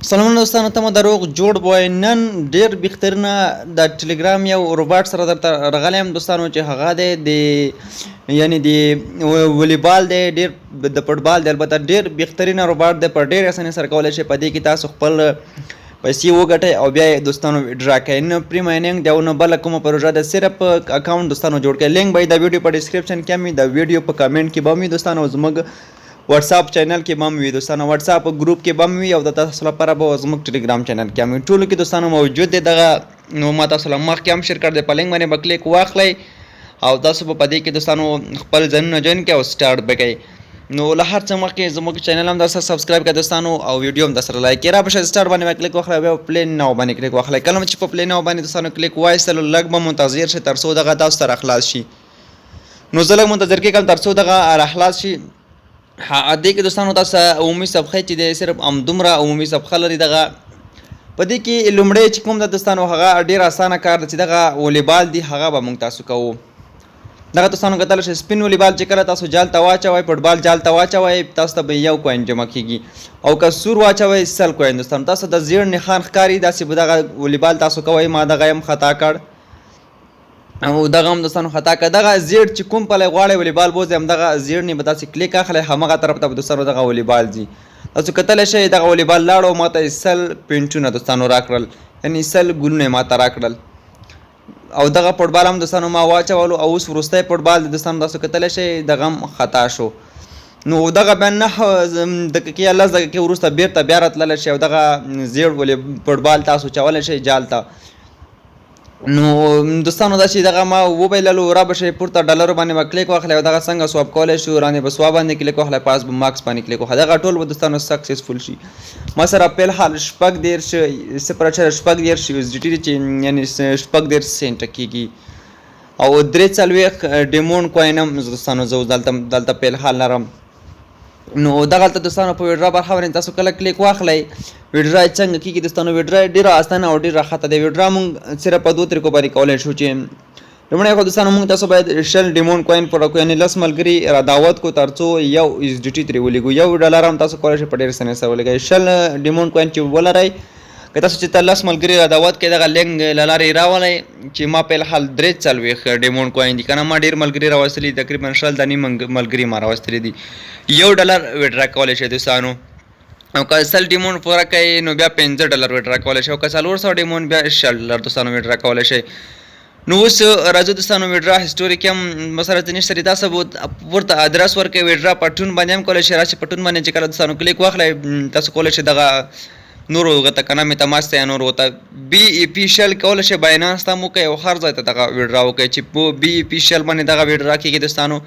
سلام دوستانو ته مو دروغ جوړ وای نن ډیر بهترینه د ټلګرام یو روباټ سره درته راغلی یم دوستانو چې هغه د یعنی د والیبال دی ډیر د فوټبال دی البته ډیر بهترینه روباټ دی په ډیر اسانۍ سره کولی شئ په دې کې تاسو خپل پیسې وګټئ او بیا یې دوستانو وډرا کړئ نه پري مایننګ دی او نه بله کومه پروژه ده صرف اکاونټ دوستانو جوړ کړئ لینک به د ویډیو په ډسکرپشن کې هم وي د ویډیو په کامنټ کې به هم وي دوستانو زموږ واتساپ چینل کې به هم وي دوستانو واتساپ ګروپ کې به هم وي او د تاسو لپاره به زموږ ټلګرام چینل کې هم وي ټولو کې دوستانو موجود دی دغه نو ما تاسو له مخکې هم شیر کړی دی په لینک باندې به کلیک واخلئ او تاسو به په دې کې دوستانو خپل ځانونه جوین کړئ او سټارټ به کوئ نو له هر څه مخکې زموږ چینل هم درسره سبسکرایب کړئ دوستانو او ویډیو هم درسره لایک کړئ را به سټارټ باندې به کلیک واخلئ بیا پلی ناو باندې کلیک واخلئ کله چې په پلی ناو باندې دوستانو کلیک وایستلو لږ به منتظر شئ تر څو دغه تاسو ته راخلاص شي نو زه لږ منتظر کېږم تر څو دغه راخلاص شي دې کې دوستانو تاسو عمومي صفحه چې دی صرف همدومره عمومي صفحه لري دغه په دې کې لومړی چې کوم د دوستانو هغه ډېر اسانه کار ده چې دغه والیبال دی هغه به موږ تاسو کوو دغه دوستانو کتلی شئ سپین والیبال چې کله تاسو جال ته واچوئ فوټبال جال ته واچوئ تاسو ته به یو کوین جمع کېږي او که سور واچوئ 100 کوین دوستانو تاسو د زیړ نښان ښکاري داسې به دغه والیبال تاسو کوئ ما دغه یم خطا کړ او دغه هم دوستانو خطا که دغه زیړ چې کوم پلی غواړئ والیبال بوځئ همدغه زیړ نه به تاسې کلیک اخلئ همغه طرف ته به دوستانو دغه والیبال ځي تاسو کتلی شئ دغه والیبال لاړ او ماته یې 100 پینټونه دوستانو راکړل یعنې 100 ګلونه یې ماته راکړل او دغه فوټبال هم دوستانو ما واچولو او اوس وروستی فوټبال دی دوستانو تاسو کتلی شئ دغه هم خطا شو نو دغه بیا 9 دقیقې یا 10 دقیقې وروسته بیرته بیا راتللی شئ او دغه زیړ فوټبال تاسو چولی شئ جال ته نو دوستانو دا چې دغه ما وبایللو را به شئ پورته ډالرو باندې به کلیک واخلئ او دغه څنګه سواب کولی شو وړاندې به سواب باندې کلیک واخلئ پاس به ماکس باندې کلیک واخلئ دغه ټول به دوستانو سکسسفول شي ما سره فی الحال 14 USDT چې یعنې 14 سنټه کېږي او 43 ډیمونډ کوین هم دوستانو زه دلته فی الحال لرم نو دغلته دوستانو په ویډرا برخه باندې تاسو کله کلیک واخلئ ویډرا یې څنګه کېږي دوستانو ویډرا یې ډېره اسانه او ډېره ښه دی ویډرا موږ صرف په 2 طریقو باندې کولی شو چې لومړی خو دوستانو موږ تاسو باید 100 ډیمونډ کوین پوره کړو یعنې 10 ملګري را دعوت کړو تر څو یو USDT ترې ولیږو $1 هم تاسو کولی شئ په ډېرې اسانۍ سره ولیږئ 100 ډیمونډ کوین چې ولرئ که تاسو چې 10 ملګري را دعوت کړئ دغه لینک له لارې راولئ چې ما په الحال 43 ډیمونډ کوین دي که نه ما ډېر ملګري راوستلي تقریبا 100 ملګري ما راوستلي دي $1 ویډرا کولی شئ دوستانو او که 100 ډیمونډ پوره کوئ نو بیا $15 ویډرا کولی شئ او که 400 ډیمونډ بیا $60 دوستانو ویډرا کولی شئ نو اوس راځو دوستانو ویډرا هسټوري کې هم مسره ځینې نشته دي تاسو به ورته ادرس ورکوئ ویډرا پټون باندې هم کولی شئ راشئ پټون باندې چې کله دوستانو کلیک واخلئ تاسو کولی شئ دغه نور ورته که نه مې تماس ته یا نور ورته بي ای پي شل کولی شئ باینانس ته هم وکړئ او هر ځای ته دغه ویډرا وکړئ چې په بي ای پي شل باندې دغه ویډرا کېږي دوستانو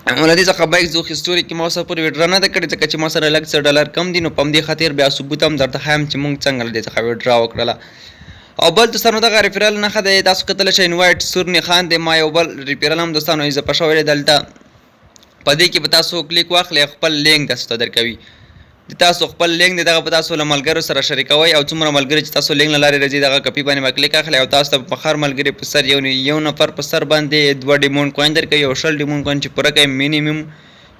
له دې څخه بایک زه هسټوري کې ما اوسه پورې ویډرا نه ده کړې ځکه چې ما سره لږ څه ډالر کم دي نو په همدې خاطر بیا ثبوت هم درته ښایم چې موږ څنګه له دې څخه ویډرا وکړله او بل دوستانو دغه ریفرل نښه دی تاسو کتلی شئ انوایټ سور نښان دی ما یو بل ریفرل هم دوستانو اضافه شوی دی دلته په دې کې به تاسو کلیک واخلئ خپل لینک تاسو ته درکوي د تاسو خپل لینک دی دغه به تاسو له ملګرو سره شریکوئ او څومره ملګري چې تاسو لینک له لارې راځي دغه کپي باندې به کلیک اخلئ او تاسو ته په هر ملګري په سر یو نفر په سر باندې 2 ډیمونډ کوین درکوي او 100 ډیمونډ کوین چې پوره کوي مینیمم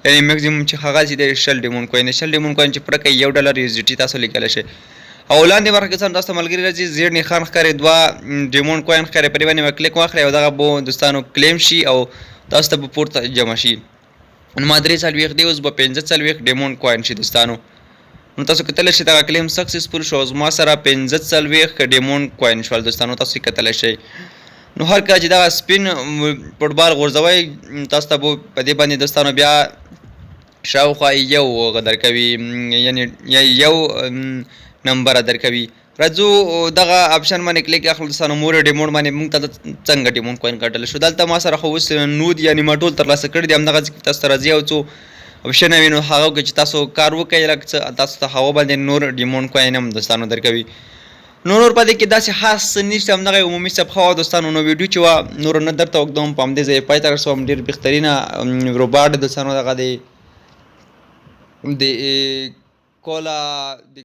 یعنې میکزیمم چې هغه چې دی 100 ډیمونډ کوین 100 ډیمونډ کوین چې پوره کوي $1 USDT تاسو لیکلی شئ او لاندې برخه کې تاسو ملګري راځي زیړ نښان ښکاري 2 ډیمونډ کوین ښکاري په دې باندې به کلیک واخلئ او دغه به دوستانو کلیم شي او تاسو ته به پورته جمع شي نو ما 43 دی اوس به 45 ډیمونډ کوین شي دوستانو نو تاسو کتلی شئ دغه کلیم سکسسفول شو زما سره 45 ډیمونډ کوین شول دوستانو تاسو یې کتلی شئ نو هر کله چې دغه سپین فوټبال غورځوئ تاسو ته به په دې باندې دوستانو بیا شاوخوا یو درکوي یعنې یو نمبر درکوي راځو دغه اپشن باندې کلیک اخلو دوستانو مور ډیمونډ باندې موږ ته څنګه ډیمونډ کوین ګټلی شو دلته ما سره خو اوس نود یعنې ما ټول ترلاسه کړي دي همدغه ځکه تاسو ته راځي او څو اپشن وي نو هغه کې چې تاسو کار وکړئ لږ څه تاسو ته هغه باندې نور ډیمونډ کوین هم دوستانو درکوي نور په دې کې داسې خاص څه نشته همدغه عمومي صفحه وه دوستانو نو ویډیو چې وه نور نه درته اوږدوم په همدې ځای پای ته رسوم ډېر بهترینه روباټ دوستانو دغه د کولا